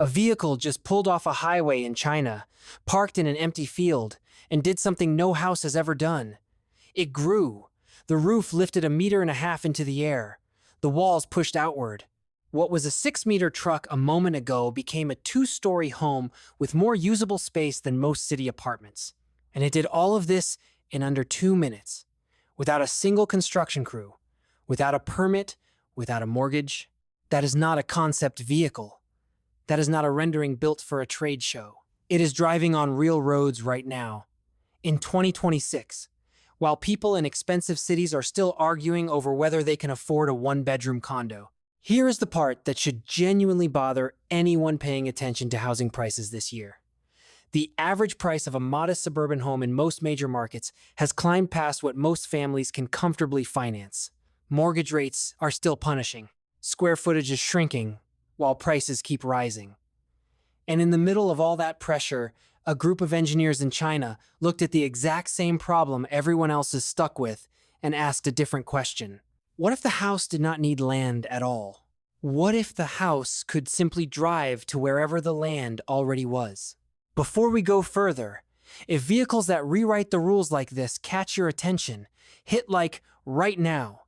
A vehicle just pulled off a highway in China, parked in an empty field, and did something no house has ever done. It grew. The roof lifted 1.5 meters into the air. The walls pushed outward. What was a 6-meter truck a moment ago became a 2-story home with more usable space than most city apartments. And it did all of this in under 2 minutes, without a single construction crew, without a permit, without a mortgage. That is not a concept vehicle. That is not a rendering built for a trade show. It is driving on real roads right now. In 2026, while people in expensive cities are still arguing over whether they can afford a 1-bedroom condo, here is the part that should genuinely bother anyone paying attention to housing prices this year. The average price of a modest suburban home in most major markets has climbed past what most families can comfortably finance. Mortgage rates are still punishing. Square footage is shrinking, while prices keep rising. And in the middle of all that pressure, a group of engineers in China looked at the exact same problem everyone else is stuck with and asked a different question. What if the house did not need land at all? What if the house could simply drive to wherever the land already was? Before we go further, if vehicles that rewrite the rules like this catch your attention, hit like right now.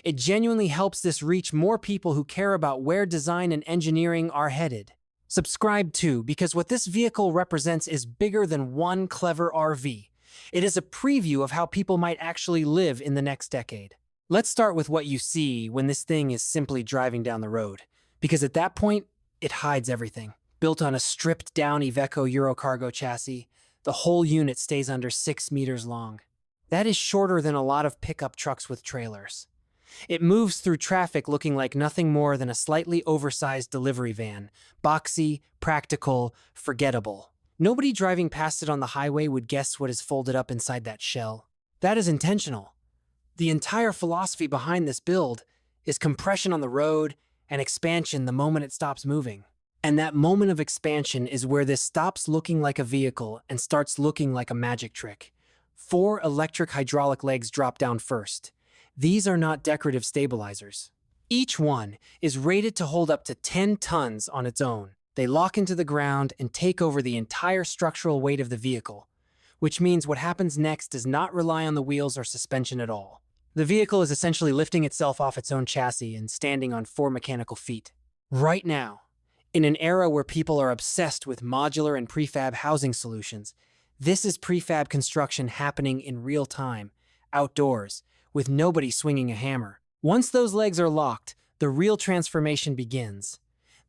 It genuinely helps this reach more people who care about where design and engineering are headed. Subscribe too, because what this vehicle represents is bigger than one clever RV. It is a preview of how people might actually live in the next decade. Let's start with what you see when this thing is simply driving down the road, because at that point, it hides everything. Built on a stripped-down Iveco Eurocargo chassis, the whole unit stays under 6 meters long. That is shorter than a lot of pickup trucks with trailers. It moves through traffic looking like nothing more than a slightly oversized delivery van, boxy, practical, forgettable. Nobody driving past it on the highway would guess what is folded up inside that shell. That is intentional. The entire philosophy behind this build is compression on the road and expansion the moment it stops moving. And that moment of expansion is where this stops looking like a vehicle and starts looking like a magic trick. 4 electric hydraulic legs drop down first. These are not decorative stabilizers. Each one is rated to hold up to 10 tons on its own. They lock into the ground and take over the entire structural weight of the vehicle, which means what happens next does not rely on the wheels or suspension at all. The vehicle is essentially lifting itself off its own chassis and standing on 4 mechanical feet. Right now, in an era where people are obsessed with modular and prefab housing solutions, this is prefab construction happening in real time, outdoors, with nobody swinging a hammer. Once those legs are locked, the real transformation begins.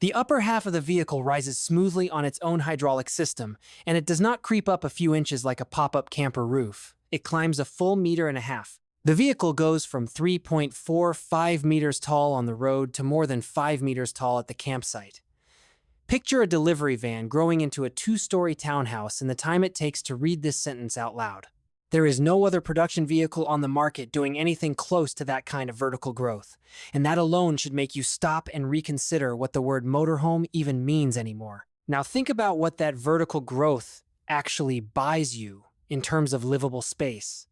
The upper half of the vehicle rises smoothly on its own hydraulic system, and it does not creep up a few inches like a pop-up camper roof. It climbs a full 1.5 meters. The vehicle goes from 3.45 meters tall on the road to more than 5 meters tall at the campsite. Picture a delivery van growing into a 2-story townhouse in the time it takes to read this sentence out loud. There is no other production vehicle on the market doing anything close to that kind of vertical growth, and that alone should make you stop and reconsider what the word motorhome even means anymore. Now think about what that vertical growth actually buys you in terms of livable space,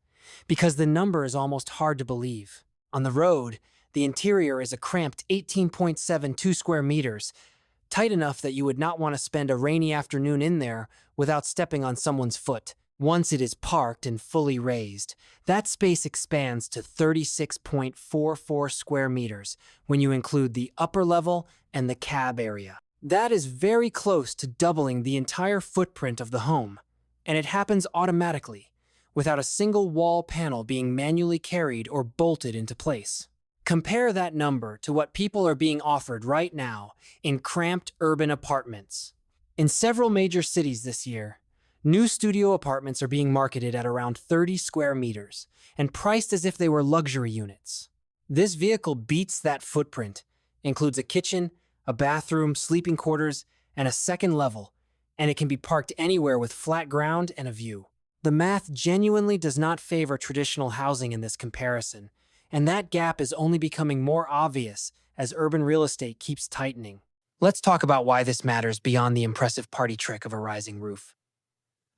because the number is almost hard to believe. On the road, the interior is a cramped 18.72 square meters, tight enough that you would not want to spend a rainy afternoon in there without stepping on someone's foot. Once it is parked and fully raised, that space expands to 36.44 square meters when you include the upper level and the cab area. That is very close to doubling the entire footprint of the home, and it happens automatically, without a single wall panel being manually carried or bolted into place. Compare that number to what people are being offered right now in cramped urban apartments. In several major cities this year, new studio apartments are being marketed at around 30 square meters and priced as if they were luxury units. This vehicle beats that footprint, includes a kitchen, a bathroom, sleeping quarters, and a second level, and it can be parked anywhere with flat ground and a view. The math genuinely does not favor traditional housing in this comparison, and that gap is only becoming more obvious as urban real estate keeps tightening. Let's talk about why this matters beyond the impressive party trick of a rising roof.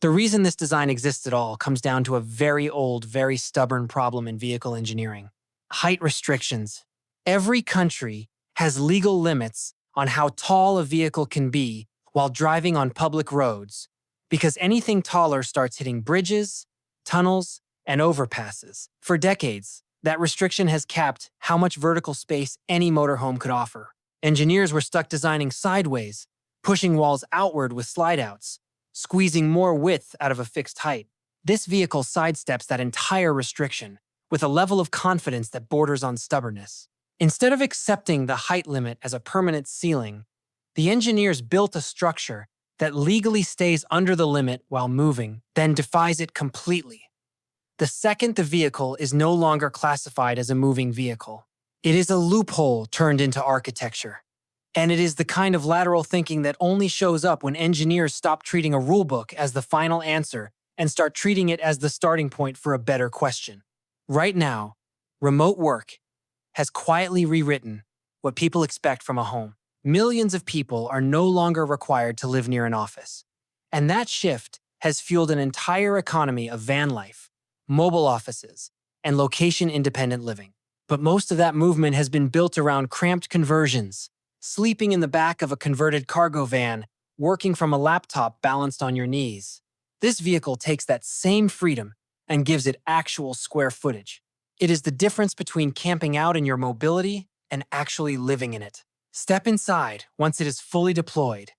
The reason this design exists at all comes down to a very old, very stubborn problem in vehicle engineering: height restrictions. Every country has legal limits on how tall a vehicle can be while driving on public roads, because anything taller starts hitting bridges, tunnels, and overpasses. For decades, that restriction has capped how much vertical space any motorhome could offer. Engineers were stuck designing sideways, pushing walls outward with slide-outs, squeezing more width out of a fixed height. This vehicle sidesteps that entire restriction with a level of confidence that borders on stubbornness. Instead of accepting the height limit as a permanent ceiling, the engineers built a structure that legally stays under the limit while moving, then defies it completely. The second the vehicle is no longer classified as a moving vehicle, it is a loophole turned into architecture. And it is the kind of lateral thinking that only shows up when engineers stop treating a rulebook as the final answer and start treating it as the starting point for a better question. Right now, remote work has quietly rewritten what people expect from a home. Millions of people are no longer required to live near an office. And that shift has fueled an entire economy of van life, mobile offices, and location-independent living. But most of that movement has been built around cramped conversions, sleeping in the back of a converted cargo van, working from a laptop balanced on your knees. This vehicle takes that same freedom and gives it actual square footage. It is the difference between camping out in your mobility and actually living in it. Step inside once it is fully deployed,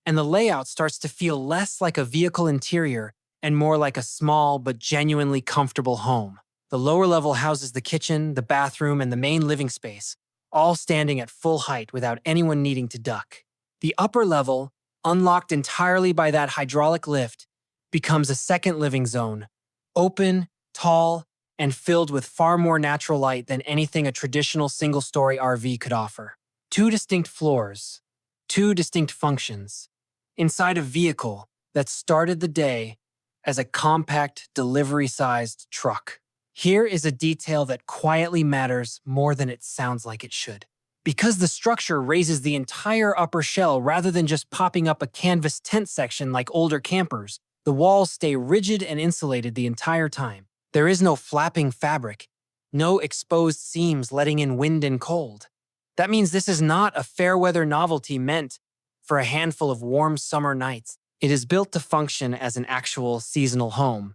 and the layout starts to feel less like a vehicle interior and more like a small but genuinely comfortable home. The lower level houses the kitchen, the bathroom, and the main living space, all standing at full height without anyone needing to duck. The upper level, unlocked entirely by that hydraulic lift, becomes a second living zone, open, tall, and filled with far more natural light than anything a traditional single-story RV could offer. Two distinct floors, two distinct functions, inside a vehicle that started the day as a compact, delivery-sized truck. Here is a detail that quietly matters more than it sounds like it should. Because the structure raises the entire upper shell rather than just popping up a canvas tent section like older campers, the walls stay rigid and insulated the entire time. There is no flapping fabric, no exposed seams letting in wind and cold. That means this is not a fair-weather novelty meant for a handful of warm summer nights. It is built to function as an actual seasonal home,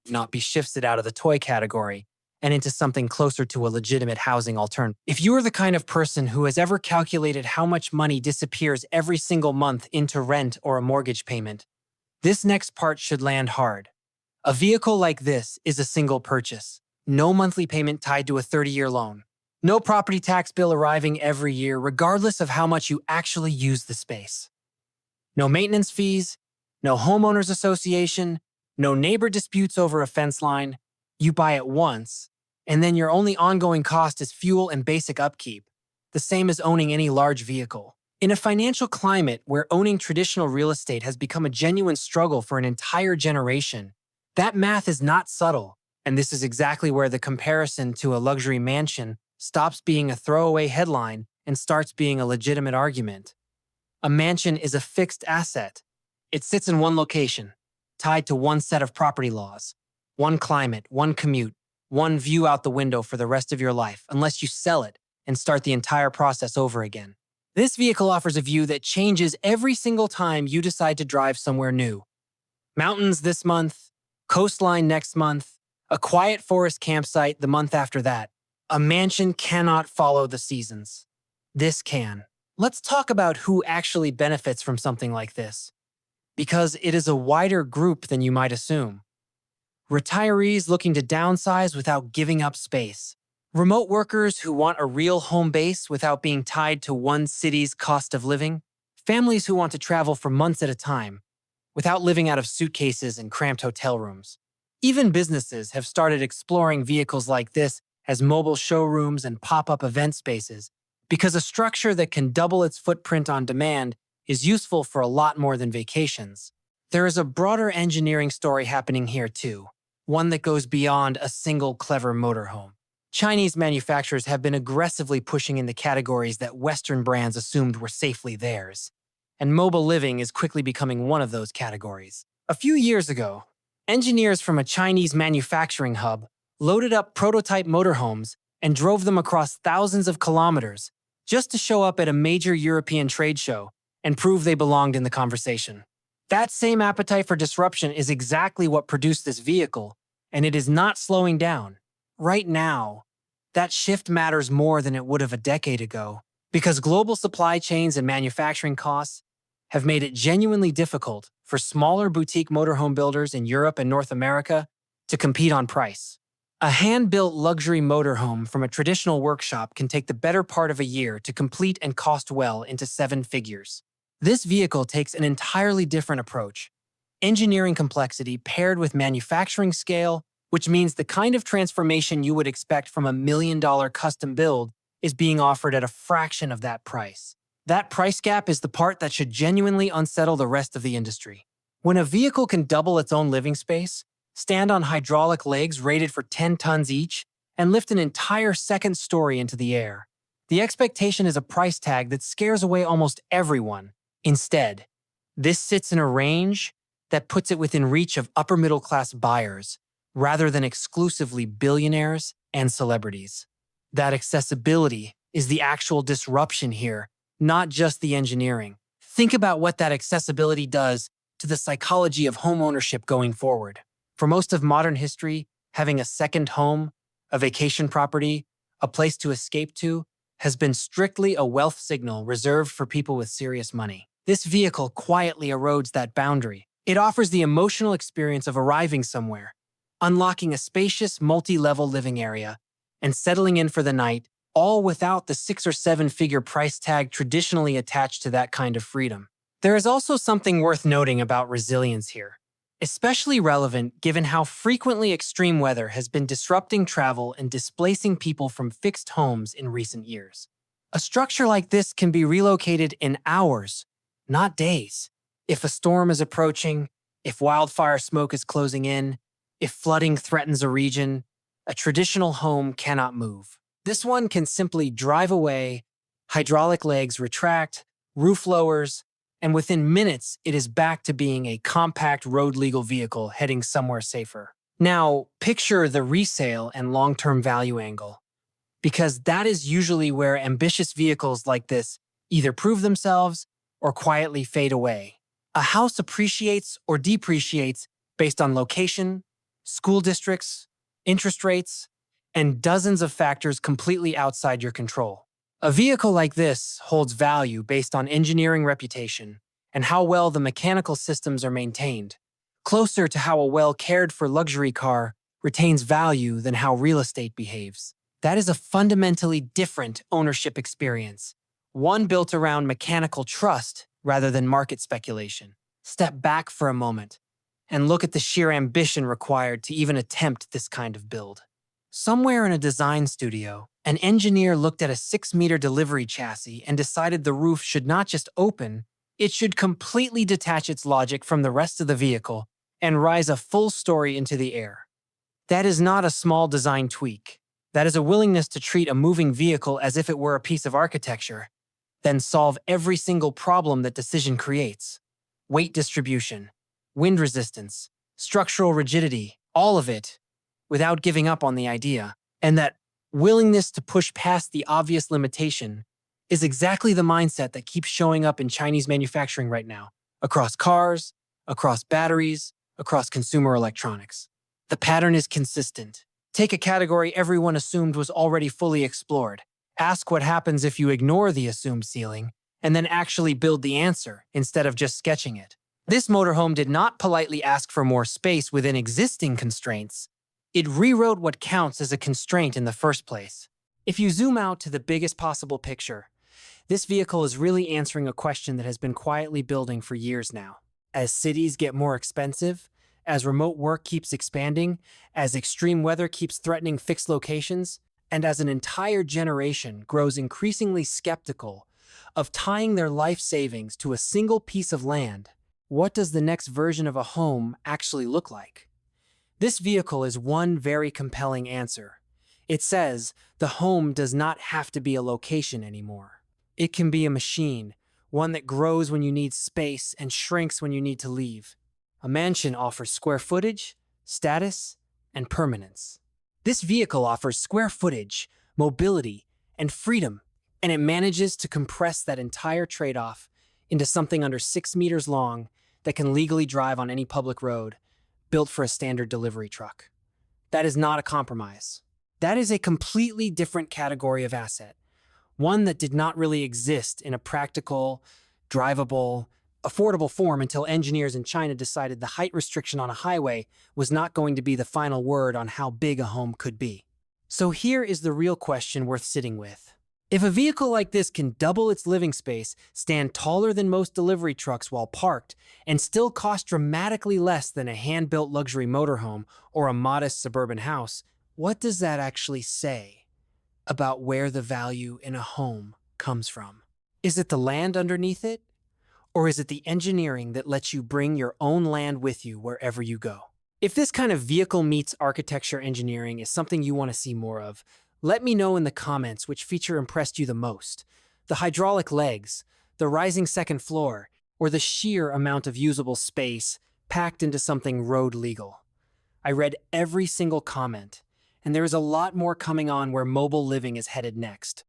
not be shifted out of the toy category and into something closer to a legitimate housing alternative. If you are the kind of person who has ever calculated how much money disappears every single month into rent or a mortgage payment, this next part should land hard. A vehicle like this is a single purchase. No monthly payment tied to a 30-year loan. No property tax bill arriving every year, regardless of how much you actually use the space. No maintenance fees, no homeowners association, no neighbor disputes over a fence line. You buy it once, and then your only ongoing cost is fuel and basic upkeep, the same as owning any large vehicle. In a financial climate where owning traditional real estate has become a genuine struggle for an entire generation, that math is not subtle, and this is exactly where the comparison to a luxury mansion stops being a throwaway headline and starts being a legitimate argument. A mansion is a fixed asset. It sits in one location, tied to one set of property laws, one climate, one commute, one view out the window for the rest of your life, unless you sell it and start the entire process over again. This vehicle offers a view that changes every single time you decide to drive somewhere new. Mountains this month, coastline next month, a quiet forest campsite the month after that. A mansion cannot follow the seasons. This can. Let's talk about who actually benefits from something like this, because it is a wider group than you might assume. Retirees looking to downsize without giving up space. Remote workers who want a real home base without being tied to one city's cost of living. Families who want to travel for months at a time without living out of suitcases and cramped hotel rooms. Even businesses have started exploring vehicles like this as mobile showrooms and pop-up event spaces, because a structure that can double its footprint on demand is useful for a lot more than vacations. There is a broader engineering story happening here too, one that goes beyond a single clever motorhome. Chinese manufacturers have been aggressively pushing into categories that Western brands assumed were safely theirs, and mobile living is quickly becoming one of those categories. A few years ago, engineers from a Chinese manufacturing hub loaded up prototype motorhomes and drove them across thousands of kilometers just to show up at a major European trade show and prove they belonged in the conversation. That same appetite for disruption is exactly what produced this vehicle, and it is not slowing down. Right now, that shift matters more than it would have a decade ago, because global supply chains and manufacturing costs have made it genuinely difficult for smaller boutique motorhome builders in Europe and North America to compete on price. A hand-built luxury motorhome from a traditional workshop can take the better part of a year to complete and cost well into 7 figures. This vehicle takes an entirely different approach. Engineering complexity paired with manufacturing scale, which means the kind of transformation you would expect from a $1 million custom build is being offered at a fraction of that price. That price gap is the part that should genuinely unsettle the rest of the industry. When a vehicle can double its own living space, stand on hydraulic legs rated for 10 tons each, and lift an entire second story into the air, the expectation is a price tag that scares away almost everyone. Instead, this sits in a range that puts it within reach of upper-middle-class buyers rather than exclusively billionaires and celebrities. That accessibility is the actual disruption here, not just the engineering. Think about what that accessibility does to the psychology of homeownership going forward. For most of modern history, having a second home, a vacation property, a place to escape to, has been strictly a wealth signal reserved for people with serious money. This vehicle quietly erodes that boundary. It offers the emotional experience of arriving somewhere, unlocking a spacious, multi-level living area, and settling in for the night, all without the 6 or 7 figure price tag traditionally attached to that kind of freedom. There is also something worth noting about resilience here, especially relevant given how frequently extreme weather has been disrupting travel and displacing people from fixed homes in recent years. A structure like this can be relocated in hours, not days. If a storm is approaching, if wildfire smoke is closing in, if flooding threatens a region, a traditional home cannot move. This one can simply drive away, hydraulic legs retract, roof lowers, and within minutes, it is back to being a compact road-legal vehicle heading somewhere safer. Now, picture the resale and long-term value angle, because that is usually where ambitious vehicles like this either prove themselves or quietly fade away. A house appreciates or depreciates based on location, school districts, interest rates, and dozens of factors completely outside your control. A vehicle like this holds value based on engineering reputation and how well the mechanical systems are maintained, closer to how a well-cared-for luxury car retains value than how real estate behaves. That is a fundamentally different ownership experience, one built around mechanical trust rather than market speculation. Step back for a moment and look at the sheer ambition required to even attempt this kind of build. Somewhere in a design studio, an engineer looked at a 6-meter delivery chassis and decided the roof should not just open, it should completely detach its logic from the rest of the vehicle and rise a full story into the air. That is not a small design tweak. That is a willingness to treat a moving vehicle as if it were a piece of architecture, then solve every single problem that decision creates. Weight distribution, wind resistance, structural rigidity, all of it, without giving up on the idea. And that willingness to push past the obvious limitation is exactly the mindset that keeps showing up in Chinese manufacturing right now, across cars, across batteries, across consumer electronics. The pattern is consistent. Take a category everyone assumed was already fully explored. Ask what happens if you ignore the assumed ceiling, and then actually build the answer instead of just sketching it. This motorhome did not politely ask for more space within existing constraints. It rewrote what counts as a constraint in the first place. If you zoom out to the biggest possible picture, this vehicle is really answering a question that has been quietly building for years now. As cities get more expensive, as remote work keeps expanding, as extreme weather keeps threatening fixed locations, and as an entire generation grows increasingly skeptical of tying their life savings to a single piece of land, what does the next version of a home actually look like? This vehicle is one very compelling answer. It says the home does not have to be a location anymore. It can be a machine, one that grows when you need space and shrinks when you need to leave. A mansion offers square footage, status, and permanence. This vehicle offers square footage, mobility, and freedom, and it manages to compress that entire trade-off into something under 6 meters long that can legally drive on any public road, built for a standard delivery truck. That is not a compromise. That is a completely different category of asset, one that did not really exist in a practical, drivable, affordable form until engineers in China decided the height restriction on a highway was not going to be the final word on how big a home could be. So here is the real question worth sitting with. If a vehicle like this can double its living space, stand taller than most delivery trucks while parked, and still cost dramatically less than a hand-built luxury motorhome or a modest suburban house, what does that actually say about where the value in a home comes from? Is it the land underneath it? Or is it the engineering that lets you bring your own land with you wherever you go? If this kind of vehicle meets architecture engineering is something you want to see more of, let me know in the comments which feature impressed you the most. The hydraulic legs, the rising second floor, or the sheer amount of usable space packed into something road legal. I read every single comment, and there is a lot more coming on where mobile living is headed next.